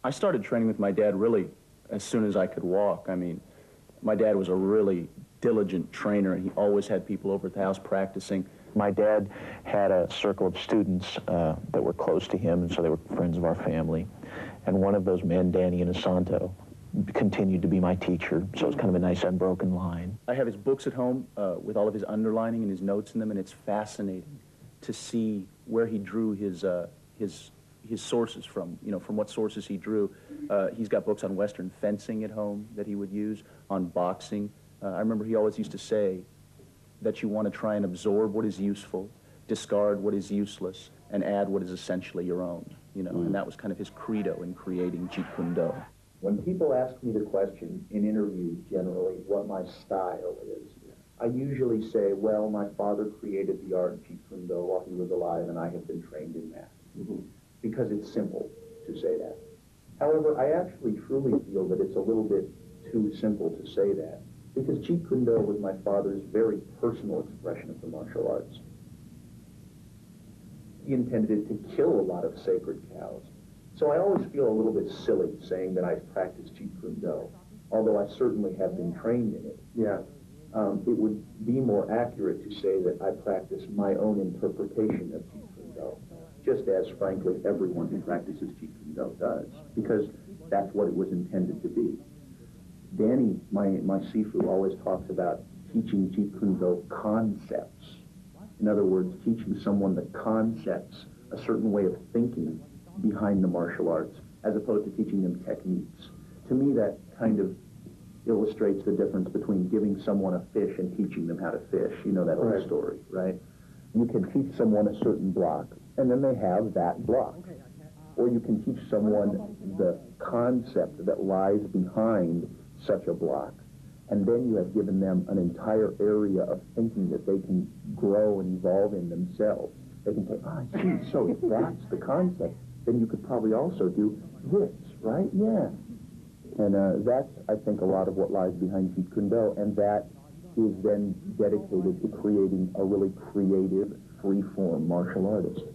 I started training with my dad really as soon as I could walk. I mean, my dad was a really diligent trainer, and he always had people over at the house practicing. My dad had a circle of students that were close to him, and so they were friends of our family. And one of those men, Dan Insoanto, continued to be my teacher, so it's kind of a nice unbroken line. I have his books at home with all of his underlining and his notes in them, and it's fascinating to see where he drew his sources from, you know, from what sources he drew. He's got books on Western fencing at home that he would use, on boxing. I remember he always used to say that you want to try and absorb what is useful, discard what is useless, and add what is essentially your own, you know, and that was kind of his credo in creating Jeet Kune Do. When people ask me the question in interviews generally what my style is, I usually say, well, my father created the art of Jeet Kune Do while he was alive, and I have been trained in that. Because it's simple to say that. However, I actually truly feel that it's a little bit too simple to say that, because Jeet Kune Do was my father's very personal expression of the martial arts. He intended it to kill a lot of sacred cows. So I always feel a little bit silly saying that I've practiced Jeet Kune Do, although I certainly have been trained in it. Yeah. It would be more accurate to say that I practice my own interpretation of Jeet Kune Do, just as, frankly, everyone who practices Jeet Kune Do does, because that's what it was intended to be. Danny, my Sifu, always talks about teaching Jeet Kune Do concepts. In other words, teaching someone the concepts, a certain way of thinking behind the martial arts, as opposed to teaching them techniques. To me, that kind of illustrates the difference between giving someone a fish and teaching them how to fish. You know that old story, right? You can teach someone a certain block, and then they have that block. Or you can teach someone the concept that lies behind such a block, and then you have given them an entire area of thinking that they can grow and evolve in themselves. They can say, gee, so if that's the concept, then you could probably also do this, right? Yeah. And that's, I think, a lot of what lies behind Jeet Kune Do, and that is then dedicated to creating a really creative, free-form martial artist.